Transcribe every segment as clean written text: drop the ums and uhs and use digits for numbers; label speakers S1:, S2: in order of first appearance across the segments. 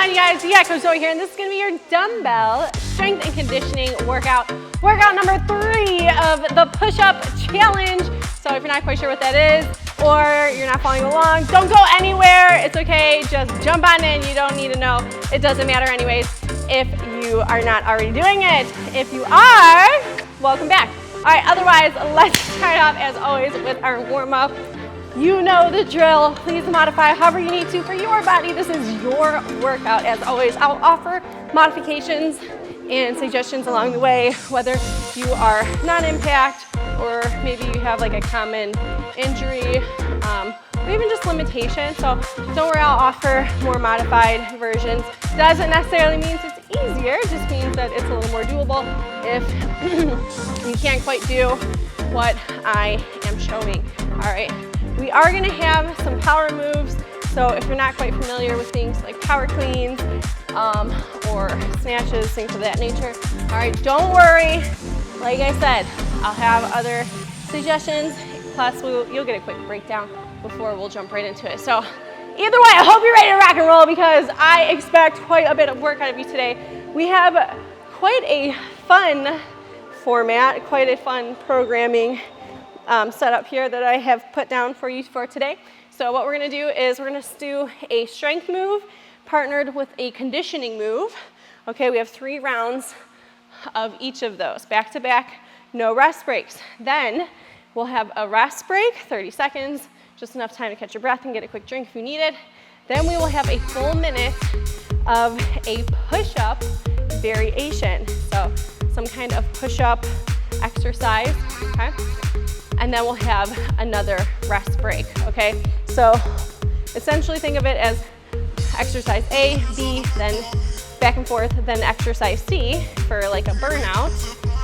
S1: on, you guys? Yeah, Coach Zoe here, and this is gonna be your dumbbell strength and conditioning workout. Workout number 3 of the push-up challenge. So if you're not quite sure what that is, or you're not following along, don't go anywhere. It's okay, just jump on in. You don't need to know. It doesn't matter anyways if you are not already doing it. If you are, welcome back. All right, otherwise, let's start off as always with our warm-up. You know the drill. Please modify however you need to for your body. This is your workout. As always, I'll offer modifications and suggestions along the way, whether you are non-impact or maybe you have like a common injury or even just limitation. So don't worry, I'll offer more modified versions. Doesn't necessarily mean it's easier, it just means that it's a little more doable if you can't quite do what I am showing. All right. We are gonna have some power moves, so if you're not quite familiar with things like power cleans or snatches, things of that nature, all right, don't worry. Like I said, I'll have other suggestions, plus you'll get a quick breakdown before we'll jump right into it. So either way, I hope you're ready to rock and roll because I expect quite a bit of work out of you today. We have quite a fun format, quite a fun programming setup here that I have put down for you for today. So what we're gonna do is we're gonna do a strength move partnered with a conditioning move. Okay, we have 3 rounds of each of those, back to back, no rest breaks. Then we'll have a rest break, 30 seconds, just enough time to catch your breath and get a quick drink if you need it. Then we will have a full minute of a push-up variation. So some kind of push-up exercise, okay? And then we'll have another rest break, okay? So essentially think of it as exercise A, B, then back and forth, then exercise C for like a burnout,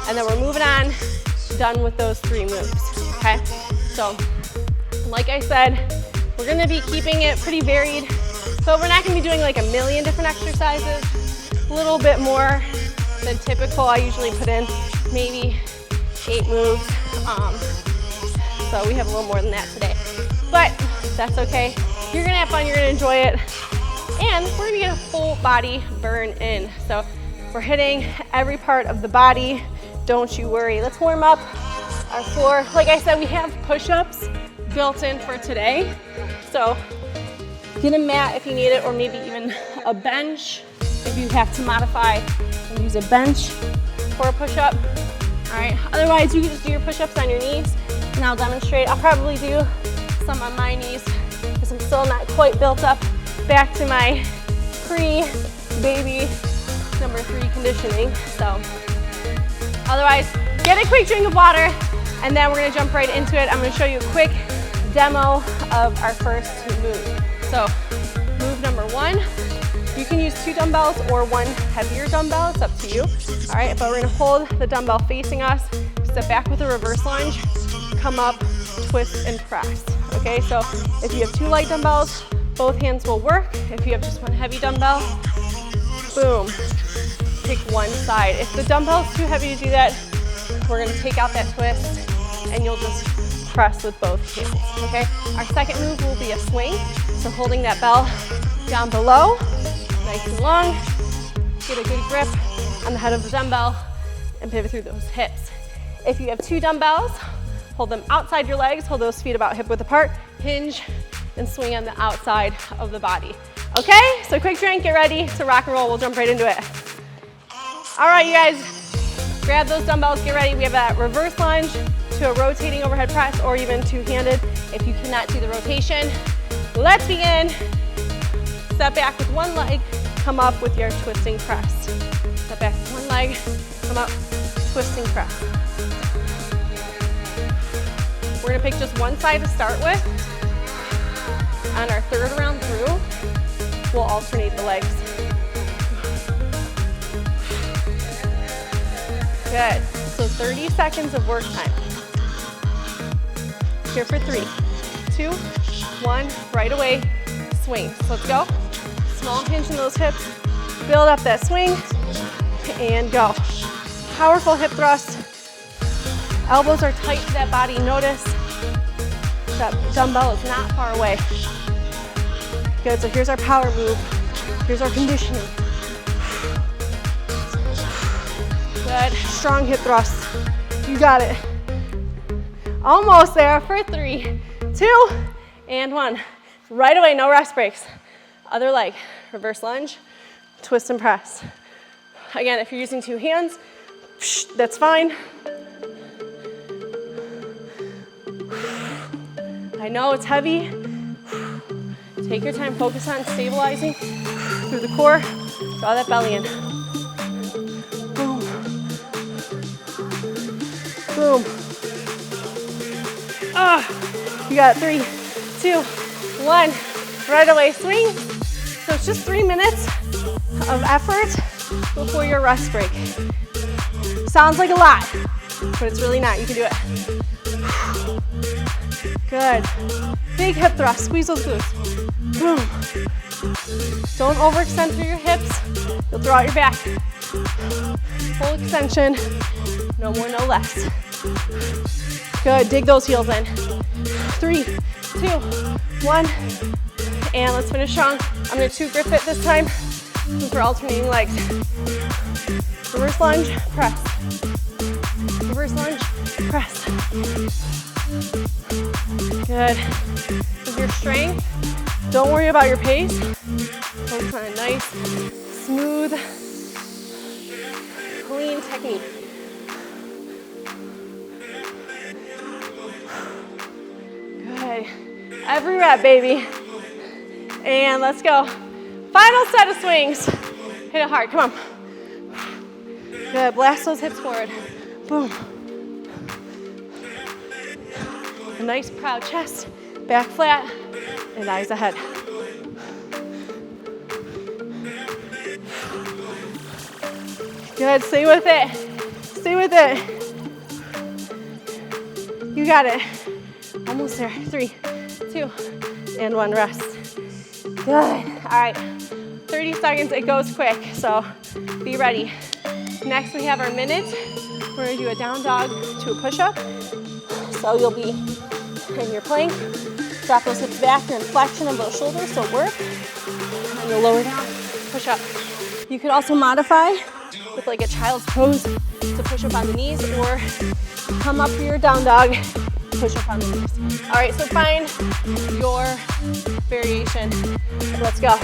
S1: and then we're moving on, done with those 3 moves, okay? So like I said, we're gonna be keeping it pretty varied, so we're not gonna be doing like a million different exercises, a little bit more than typical. I usually put in maybe 8 moves. So we have a little more than that today, but that's okay. You're gonna have fun, you're gonna enjoy it, and we're gonna get a full body burn in. So we're hitting every part of the body, don't you worry. Let's warm up our floor. Like I said, we have push-ups built in for today. So get a mat if you need it, or maybe even a bench if you have to modify and use a bench for a push-up. All right, otherwise you can just do your push-ups on your knees. And I'll demonstrate. I'll probably do some on my knees because I'm still not quite built up back to my pre-baby number 3 conditioning. So otherwise, get a quick drink of water and then we're gonna jump right into it. I'm gonna show you a quick demo of our first move. So move number 1, you can use 2 dumbbells or 1 heavier dumbbell, it's up to you. All right, but we're gonna hold the dumbbell facing us, step back with a reverse lunge, come up, twist, and press. Okay, so if you have 2 light dumbbells, both hands will work. If you have just 1 heavy dumbbell, boom, pick one side. If the dumbbell's too heavy to do that, we're gonna take out that twist and you'll just press with both hands, okay? Our second move will be a swing. So holding that bell down below, nice and long, get a good grip on the head of the dumbbell and pivot through those hips. If you have 2 dumbbells, hold them outside your legs, hold those feet about hip width apart, hinge, and swing on the outside of the body. Okay, so quick drink, get ready to rock and roll. We'll jump right into it. All right, you guys, grab those dumbbells, get ready. We have that reverse lunge to a rotating overhead press or even 2-handed if you cannot do the rotation. Let's begin. Step back with 1 leg, come up with your twisting press. Step back with 1 leg, come up, twisting press. We're gonna pick just 1 side to start with. On our 3rd round through, we'll alternate the legs. Good, so 30 seconds of work time. Here for 3, 2, 1, right away, swing. So let's go. Small hinge in those hips, build up that swing, and go. Powerful hip thrust. Elbows are tight to that body. Notice that dumbbell is not far away. Good, so here's our power move. Here's our conditioning. Good, strong hip thrusts. You got it. Almost there for 3, 2, and 1. Right away, no rest breaks. Other leg, reverse lunge, twist and press. Again, if you're using 2 hands, that's fine. I know it's heavy. Take your time, focus on stabilizing through the core. Draw that belly in. Boom. Boom. You got 3, 2, 1. Right away, swing. So it's just 3 minutes of effort before your rest break. Sounds like a lot, but it's really not. You can do it. Good. Big hip thrust. Squeeze those glutes. Boom. Don't overextend through your hips. You'll throw out your back. Full extension. No more, no less. Good. Dig those heels in. 3, 2, 1. And let's finish strong. I'm going to 2 grip it this time since we're alternating legs. Reverse lunge, press. Reverse lunge, press. Good. With your strength, don't worry about your pace. Focus on a nice, smooth, clean technique. Good. Every rep, baby. And let's go. Final set of swings. Hit it hard, come on. Good, blast those hips forward. Boom. A nice proud chest, back flat, and eyes ahead. Good, stay with it. Stay with it. You got it. Almost there. 3, 2, and 1, rest. Good. All right, 30 seconds, it goes quick, so be ready. Next, we have our minute. We're gonna do a down dog to a push-up. So you'll be in your plank, drop those hips back, and flexion of those shoulders, so work. And you'll lower down, push up. You could also modify with like a child's pose to push up on the knees, or come up for your down dog, push up on the knees. All right, so find your variation. Let's go.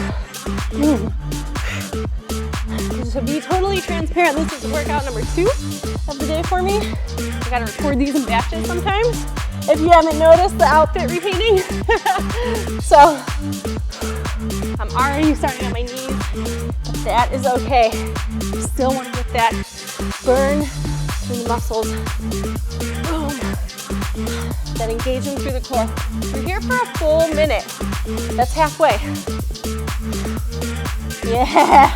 S1: To be totally transparent, this is workout number 2 of the day for me. I gotta record these in batches sometimes. If you haven't noticed the outfit repainting. So, I'm already starting on my knees. That is okay. Still wanna get that burn through the muscles. Boom. That engagement through the core. We're here for a full minute. That's halfway. Yeah.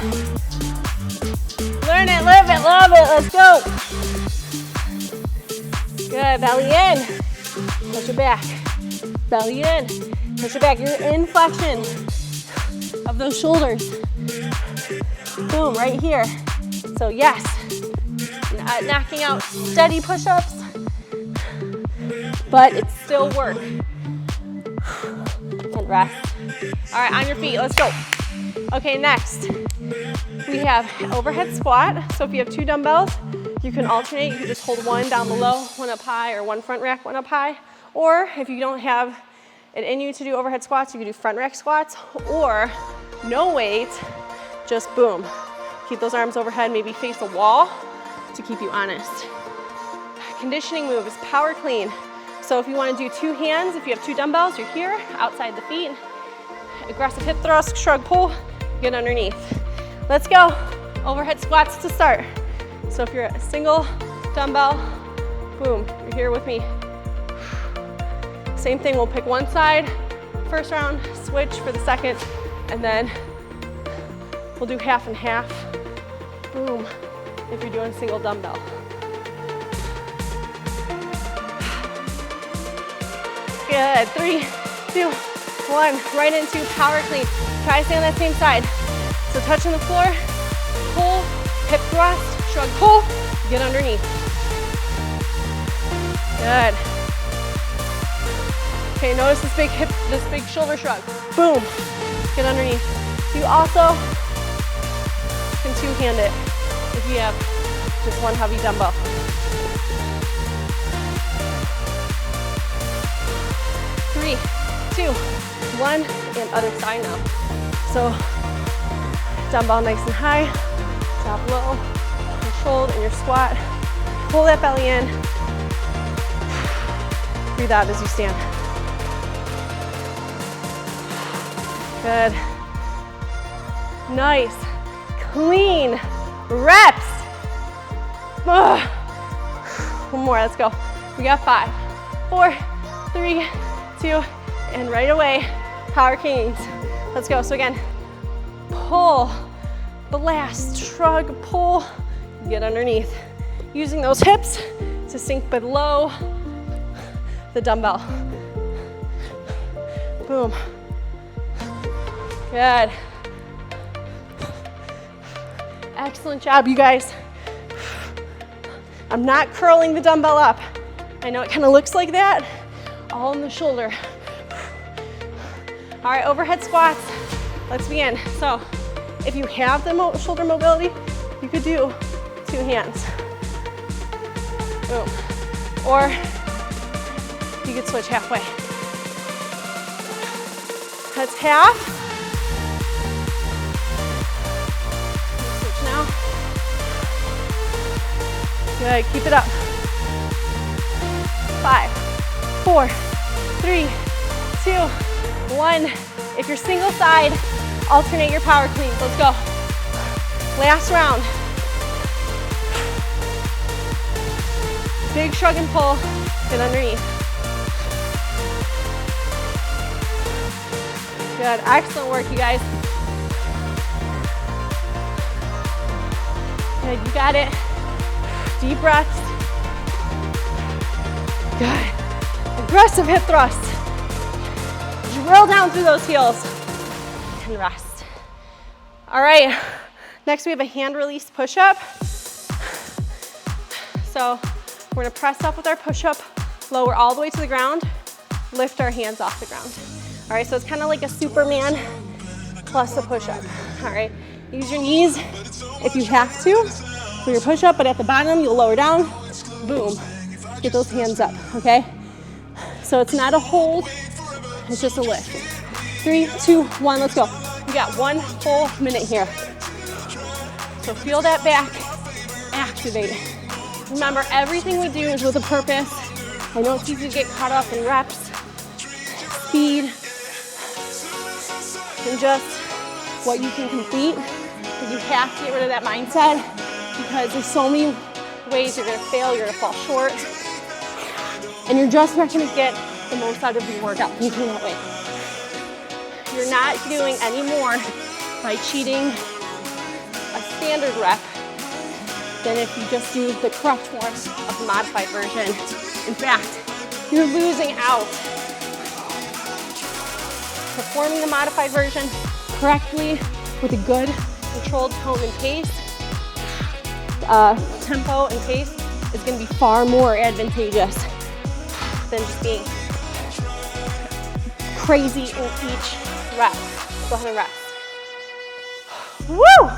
S1: Learn it, live it, love it. Let's go. Good, belly in. Push it back. Belly in. Push it back. You're in flexion of those shoulders. Boom, right here. So yes, knocking out steady push-ups, but it's still work. And rest. All right, on your feet, let's go. Okay, next, we have overhead squat. So if you have 2 dumbbells, you can alternate. You can just hold one down below, one up high, or one front rack, one up high. Or if you don't have it in you to do overhead squats, you can do front rack squats, or no weight, just boom. Keep those arms overhead, maybe face a wall to keep you honest. Conditioning move is power clean. So if you want to do 2 hands, if you have 2 dumbbells, you're here, outside the feet. Aggressive hip thrust, shrug, pull, get underneath. Let's go. Overhead squats to start. So if you're a single dumbbell, boom, you're here with me. Same thing, we'll pick one side, first round, switch for the second, and then we'll do half and half. Boom, if you're doing single dumbbell. Good, 3, 2, 1, right into power clean. Try to stay on that same side. So touching the floor, pull, hip thrust, shrug, pull, get underneath. Good. Okay, notice this big shoulder shrug. Boom, get underneath. You also can two-hand it if you have just one heavy dumbbell. 3, 2, 1, and other side now. So dumbbell nice and high, drop low, controlled in your squat. Pull that belly in. Breathe out as you stand. Good. Nice, clean reps. Ugh. One more, let's go. We got 5, 4, 3, 2, and right away, power canes. Let's go. So again, pull, blast, shrug, pull, get underneath. Using those hips to sink below the dumbbell. Boom. Good. Excellent job, you guys. I'm not curling the dumbbell up. I know it kind of looks like that, all in the shoulder. All right, overhead squats. Let's begin. So if you have the shoulder mobility, you could do 2 hands. Boom. Or you could switch halfway. That's half. Switch now. Good, keep it up. 5, 4, 3, 2, 1. If you're single side, alternate your power cleans. Let's go. Last round. Big shrug and pull, get underneath. Good, excellent work, you guys. Good, you got it. Deep breaths. Good. Aggressive hip thrust. Drill down through those heels and rest. All right, next we have a hand release push-up. So we're gonna press up with our push-up, lower all the way to the ground, lift our hands off the ground. All right, so it's kind of like a Superman plus a push-up. All right, use your knees if you have to for your push-up, but at the bottom, you'll lower down, boom, get those hands up, okay? So it's not a hold, it's just a lift. 3, 2, 1, let's go. We got 1 full minute here. So feel that back, activate it. Remember, everything we do is with a purpose. I know it's easy to get caught up in reps, speed, and just what you can complete. But you have to get rid of that mindset because there's so many ways you're gonna fail, you're gonna fall short, and you're just not gonna get the most out of your workout thinking that way. You're not doing any more by cheating a standard rep than if you just do the correct form of the modified version. In fact, you're losing out. Performing the modified version correctly with a good controlled tone and pace, tempo and pace is gonna be far more advantageous than just being crazy in each rep. Go ahead and rest. Woo!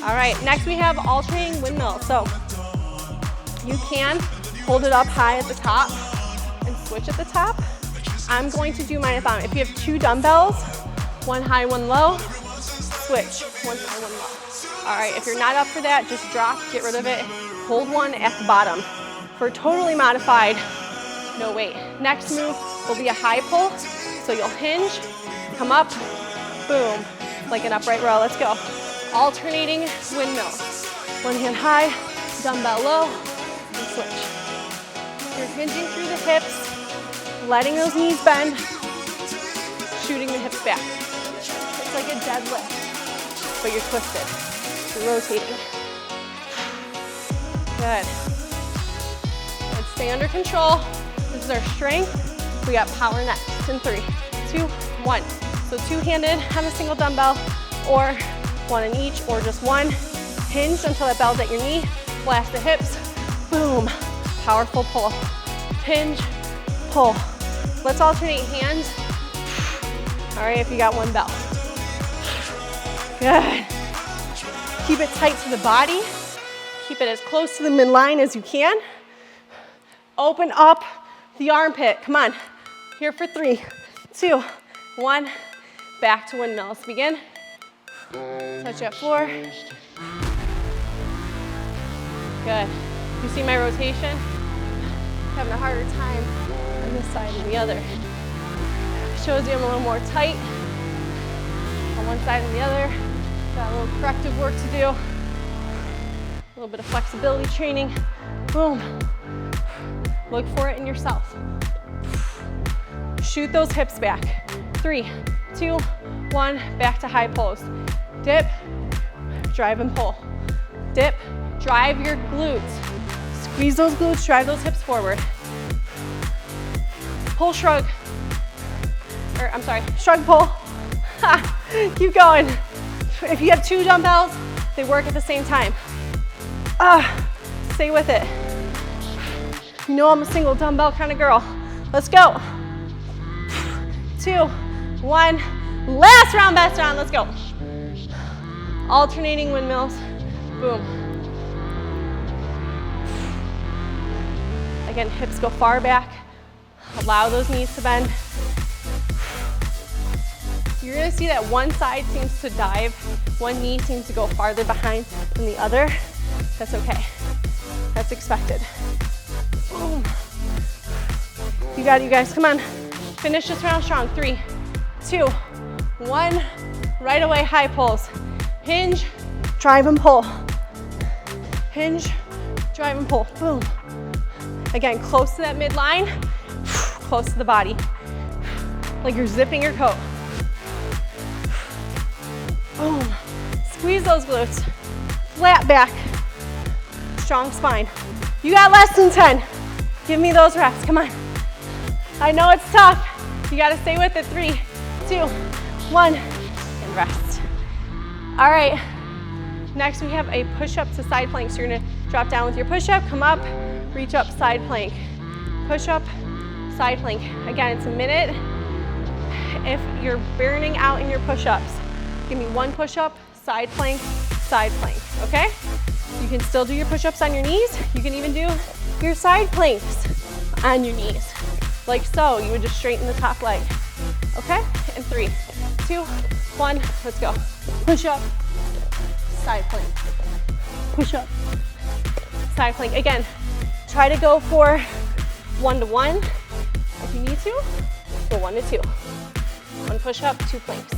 S1: All right, next we have alternating windmill. So you can hold it up high at the top and switch at the top. I'm going to do mine at the bottom. If you have 2 dumbbells, 1 high, 1 low, switch, 1 high, 1 low. All right, if you're not up for that, just drop, get rid of it. Hold 1 at the bottom. For totally modified, no weight. Next move will be a high pull. So you'll hinge, come up, boom, like an upright row. Let's go. Alternating windmill. 1 hand high, dumbbell low, and switch. You're hinging through the hips, letting those knees bend, shooting the hips back. It's like a deadlift, but you're twisted. You're rotating. Good. Let's stay under control. This is our strength. We got power next in 3, 2, 1. So 2-handed on a single dumbbell, or 1 in each, or just 1. Hinge until that bell's at your knee. Blast the hips. Boom. Powerful pull. Hinge, pull. Let's alternate hands. All right, if you got 1 bell. Good. Keep it tight to the body. Keep it as close to the midline as you can. Open up the armpit. Come on. Here for 3, 2, 1. Back to windmills. Begin. Touch at 4. Good. You see my rotation? Having a harder time on this side than the other. Shows you I'm a little more tight on one side than the other. Got a little corrective work to do. A little bit of flexibility training. Boom. Look for it in yourself. Shoot those hips back. 3, 2, 1. Back to high pose. Dip, drive and pull. Dip, drive your glutes. Squeeze those glutes, drive those hips forward. Pull, shrug. Or, I'm sorry, shrug, pull. Keep going. If you have 2 dumbbells, they work at the same time. Stay with it. You know I'm a single dumbbell kind of girl. Let's go. 2, 1. Last round, best round. Let's go. Alternating windmills. Boom. Again, hips go far back. Allow those knees to bend. You're gonna see that one side seems to dive, one knee seems to go farther behind than the other. That's okay. That's expected. Boom. You got it, you guys. Come on. Finish this round strong. 3, 2, 1. Right away, high pulls. Hinge, drive and pull. Hinge, drive and pull. Boom. Again, close to that midline, close to the body. Like you're zipping your coat. Boom. Squeeze those glutes. Flat back. Strong spine. You got less than 10. Give me those reps. Come on. I know it's tough. You got to stay with it. 3, 2, 1, and rest. All right. Next, we have a push-up to side plank. So you're going to drop down with your push-up, come up, reach up, side plank. Push-up, side plank. Again, it's a minute. If you're burning out in your push-ups, give me 1 push-up, side plank, okay? You can still do your push-ups on your knees. You can even do your side planks on your knees. Like so, you would just straighten the top leg, okay? And 3, 2, 1, let's go. Push-up, side plank. Push-up, side plank. Again, try to go for 1 to 1. If you need to, go 1 to 2. 1 push-up, 2 planks.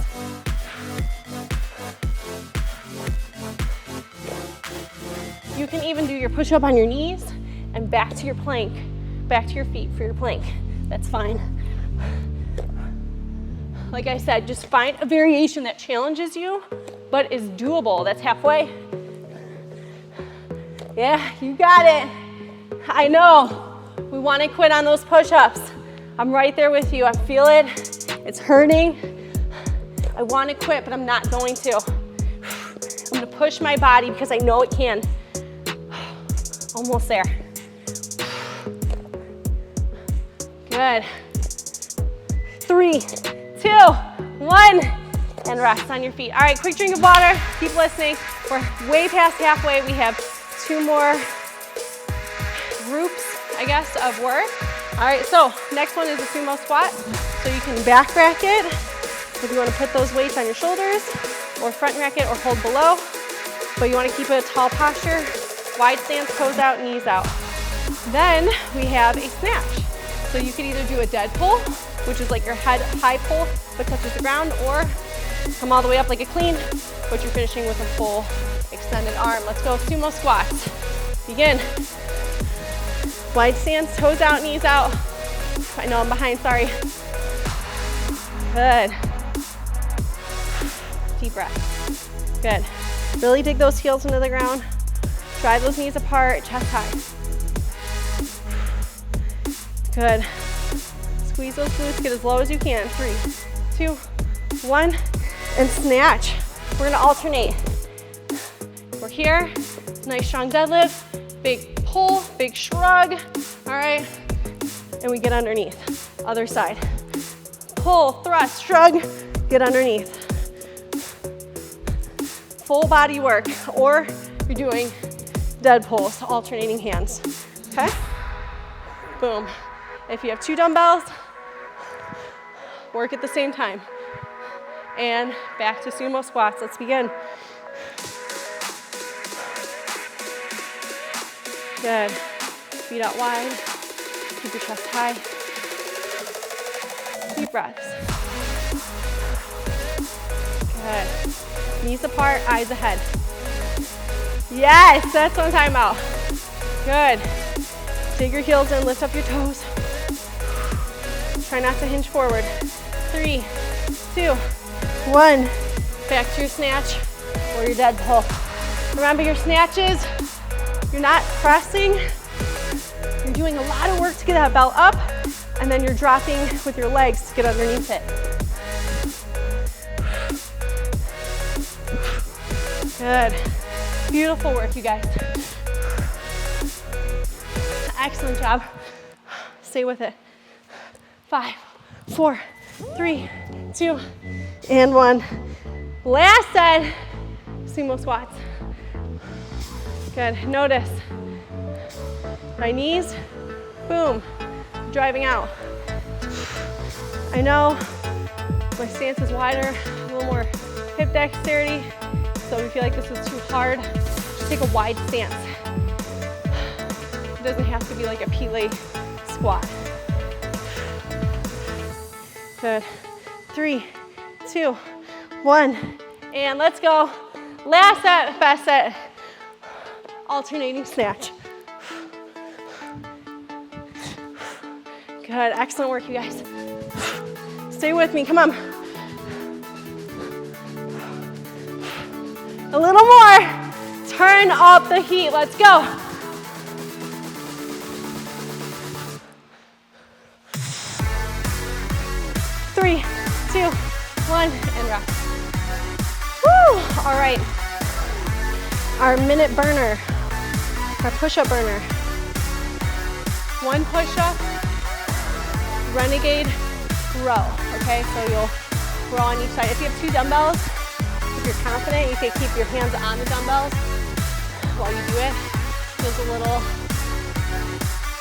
S1: You can even do your push-up on your knees and back to your plank, back to your feet for your plank. That's fine. Like I said, just find a variation that challenges you, but is doable. That's halfway. Yeah, you got it. I know. We want to quit on those push-ups. I'm right there with you. I feel it. It's hurting. I want to quit, but I'm not going to. I'm going to push my body because I know it can. Almost there. Good. 3, 2, 1, and rest on your feet. All right, quick drink of water. Keep listening. We're way past halfway. We have 2 more groups, I guess, of work. All right, so next one is a sumo squat. So you can back rack it if you want to put those weights on your shoulders, or front rack it or hold below. But you want to keep it a tall posture. Wide stance, toes out, knees out. Then we have a snatch. So you can either do a dead pull, which is like your head high pull but touches the ground, or come all the way up like a clean, but you're finishing with a full extended arm. Let's go sumo squats. Begin. Wide stance, toes out, knees out. I know I'm behind, sorry. Good. Deep breath. Good. Really dig those heels into the ground. Drive those knees apart, chest high. Good. Squeeze those glutes, get as low as you can. 3, 2, 1, and snatch. We're gonna alternate. We're here, nice strong deadlift, big pull, big shrug, all right? And we get underneath, other side. Pull, thrust, shrug, get underneath. full body work, or you're doing dead pulls, alternating hands, okay? Boom. If you have 2 dumbbells, work at the same time. And back to sumo squats. Let's begin. Good. Feet out wide. Keep your chest high. Deep breaths. Good. Knees apart, eyes ahead. Yes, that's what I'm talking about. Good. Dig your heels in, lift up your toes. Try not to hinge forward. 3, 2, 1. Back to your snatch or your dead pull. Remember your snatches, you're not pressing. You're doing a lot of work to get that belt up, and then you're dropping with your legs to get underneath it. Good. Beautiful work, you guys. Excellent job. Stay with it. 5, 4, 3, 2, and 1. Last set, sumo squats. Good. Notice my knees, boom, driving out. I know my stance is wider, a little more hip dexterity, so if you feel like this is too hard, just take a wide stance. It doesn't have to be like a Pele squat. Good. 3, 2, 1, and let's go. Last set, best set, alternating snatch. Good, excellent work, you guys. Stay with me, come on. A little more. Turn up the heat, let's go. Three, 2, 1, and rest. Woo! All right. Our minute burner, our push-up burner. 1 push-up, renegade row, okay? So you'll row on each side. If you have 2 dumbbells, if you're confident, you can keep your hands on the dumbbells while you do it. Feels a little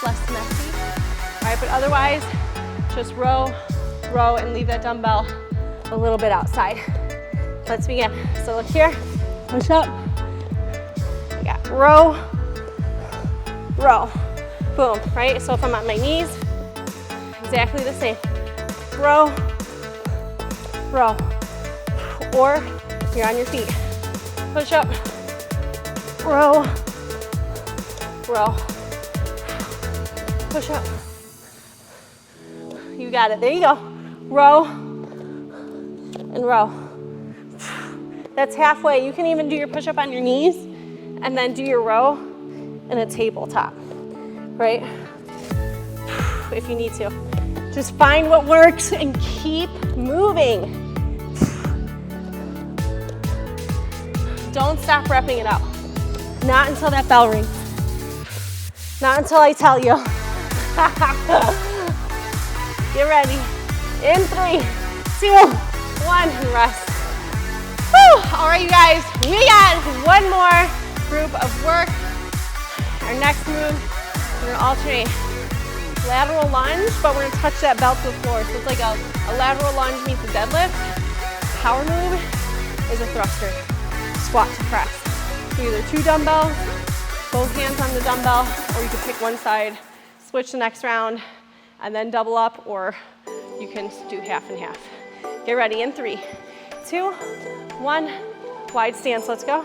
S1: less messy. All right, but otherwise, just row, row, and leave that dumbbell a little bit outside. Let's begin. So look here, push up. We got row, row, boom, right? So if I'm on my knees, exactly the same. Row, row, or you're on your feet. Push up, row, row, push up. You got it, there you go. Row and row. That's halfway. You can even do your push-up on your knees and then do your row in a tabletop, right? If you need to. Just find what works and keep moving. Don't stop repping it out. Not until that bell rings. Not until I tell you. Get ready. In 3, 2, 1, and rest. Whew. All right, you guys, we got one more group of work. Our next move, we're gonna alternate lateral lunge, but we're gonna touch that belt to the floor. So it's like a lateral lunge meets a deadlift. Power move is a thruster, squat to press. So either 2 dumbbells, both hands on the dumbbell, or you can pick one side, switch the next round, and then double up, or you can do half and half. Get ready in 3, 2, 1, wide stance, let's go.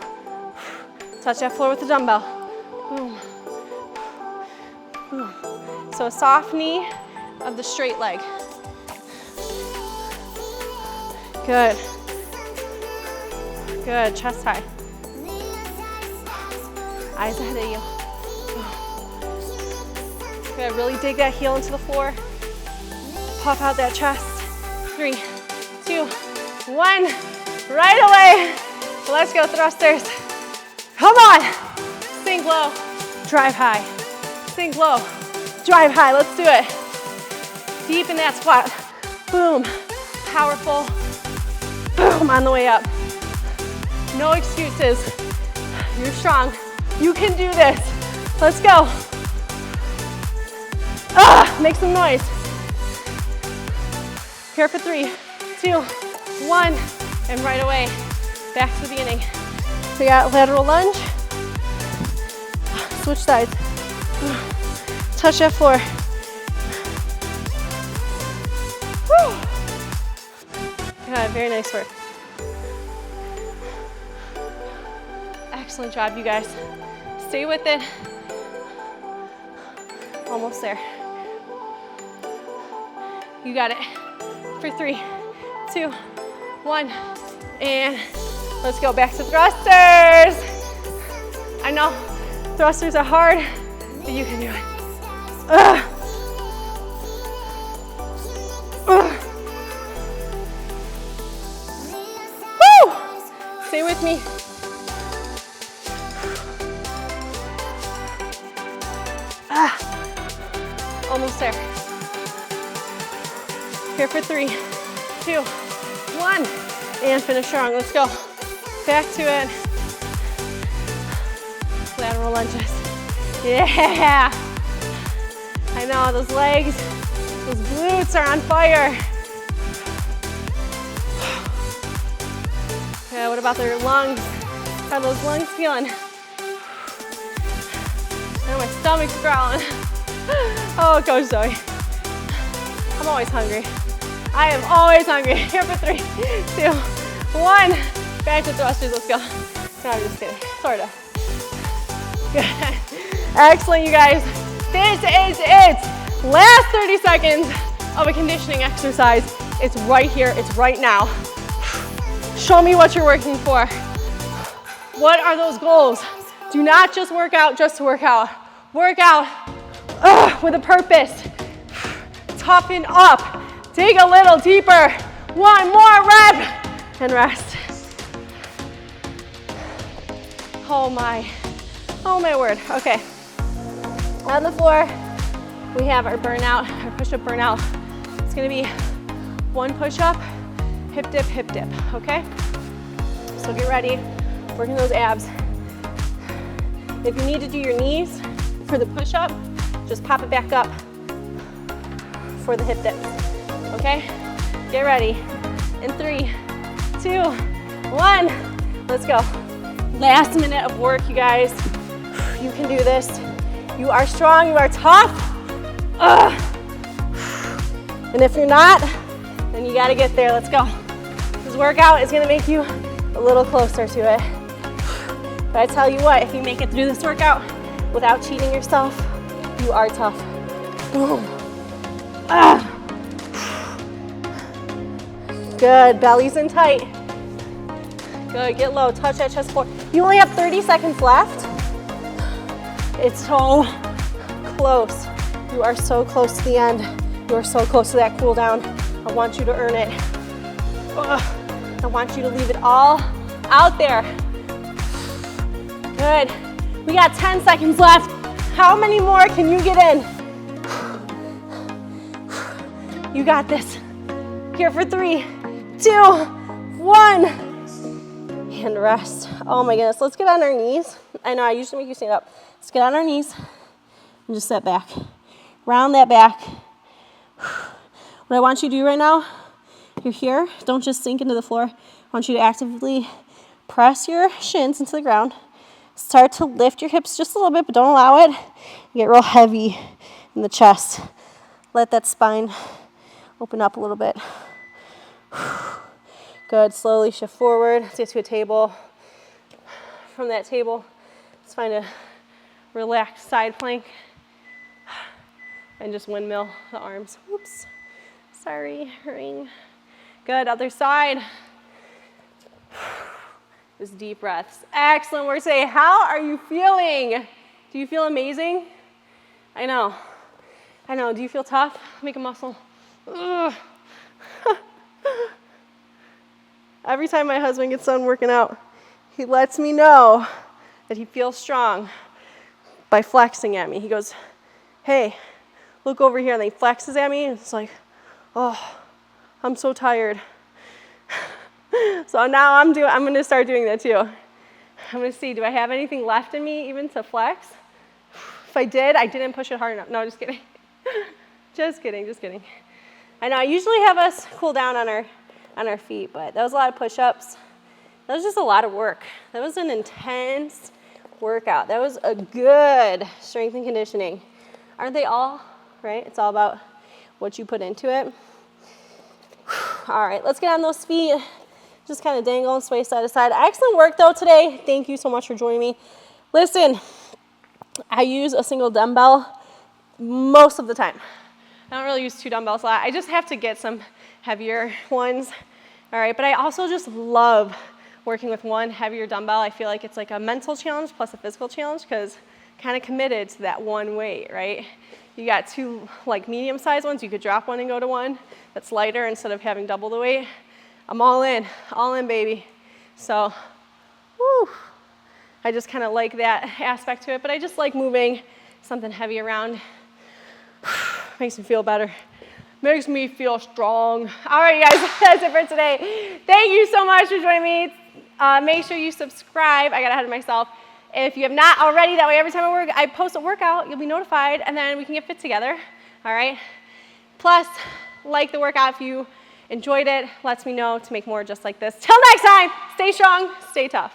S1: Touch that floor with the dumbbell. Boom. Boom. So a soft knee of the straight leg. Good. Good, chest high. Eyes ahead of you. Good, really dig that heel into the floor. Puff out that chest. 3, 2, 1. Right away. Let's go thrusters. Come on. Sink low, drive high. Sink low, drive high. Let's do it. Deep in that squat. Boom. Powerful. Boom, on the way up. No excuses. You're strong. You can do this. Let's go. Make some noise. Here for 3, 2, 1, and right away, back to the beginning. So you got lateral lunge, switch sides, touch that floor. Woo. Good, very nice work. Excellent job, you guys. Stay with it. Almost there. You got it. For 3, 2, 1, and let's go back to thrusters. I know thrusters are hard, but you can do it. Woo! Stay with me. Almost there. Here for 3, 2, 1, and finish strong. Let's go. Back to it. Lateral lunges. Yeah. I know, those legs, those glutes are on fire. Yeah, what about their lungs? How are those lungs feeling? And my stomach's growling. Oh, Coach Zoe. I'm always hungry. I am always hungry. Here for 3, 2, 1. Back to thrusters, let's go. No, I'm just kidding, sort of. Good. Excellent, you guys. This is it. Last 30 seconds of a conditioning exercise. It's right here, it's right now. Show me what you're working for. What are those goals? Do not just work out just to work out. Work out with a purpose. Toughen up. Dig a little deeper. 1 more rep and rest. Oh my word. Okay. On the floor, we have our burnout, our push-up burnout. It's gonna be 1 push-up, hip dip, okay? So get ready, working those abs. If you need to do your knees for the push-up, just pop it back up for the hip dips, okay? Get ready. In 3, 2, 1, let's go. Last minute of work, you guys. You can do this. You are strong, you are tough. And if you're not, then you gotta get there, let's go. This workout is gonna make you a little closer to it. But I tell you what, if you make it through this workout without cheating yourself, you are tough. Boom. Good, belly's in tight. Good, get low, touch that chest floor. You only have 30 seconds left. It's so close. You are so close to the end. You are so close to that cool down. I want you to earn it. I want you to leave it all out there. Good. We got 10 seconds left. How many more can you get in? You got this. Here for 3, 2, 1. And rest. Oh my goodness. Let's get on our knees. I know I usually make you stand up. Let's get on our knees and just set back. Round that back. What I want you to do right now, you're here. Don't just sink into the floor. I want you to actively press your shins into the ground. Start to lift your hips just a little bit, but don't allow it. You get real heavy in the chest. Let that spine open up a little bit. Good. Slowly shift forward. Let's get to a table. From that table, let's find a relaxed side plank. And just windmill the arms. Oops. Sorry. Ring. Good. Other side. Just deep breaths. Excellent. We're saying, how are you feeling? Do you feel amazing? I know. Do you feel tough? Make a muscle. Every time my husband gets done working out, he lets me know that he feels strong by flexing at me. He goes, hey, look over here. And then he flexes at me. And it's like, oh, I'm so tired. So now I'm going to start doing that too. I'm going to see, do I have anything left in me even to flex? If I did, I didn't push it hard enough. No, just kidding. Just kidding, just kidding. I know I usually have us cool down on our feet, but that was a lot of push-ups. That was just a lot of work. That was an intense workout. That was a good strength and conditioning. Aren't they all, right? It's all about what you put into it. All right, let's get on those feet. Just kind of dangle and sway side to side. Excellent work though today. Thank you so much for joining me. Listen, I use a single dumbbell most of the time. I don't really use 2 dumbbells a lot. I just have to get some heavier ones. All right, but I also just love working with one heavier dumbbell. I feel like it's like a mental challenge plus a physical challenge because kind of committed to that one weight, right? You got 2 like medium-sized ones. You could drop one and go to one that's lighter instead of having double the weight. I'm all in, baby. So, whew, I just kind of like that aspect to it, but I just like moving something heavy around. Makes me feel better. Makes me feel strong. All right, you guys, that's it for today. Thank you so much for joining me. Make sure you subscribe. I got ahead of myself. If you have not already, that way every time I post a workout, you'll be notified, and then we can get fit together, all right? Plus, like the workout if you enjoyed it. Lets me know to make more just like this. Till next time, stay strong, stay tough.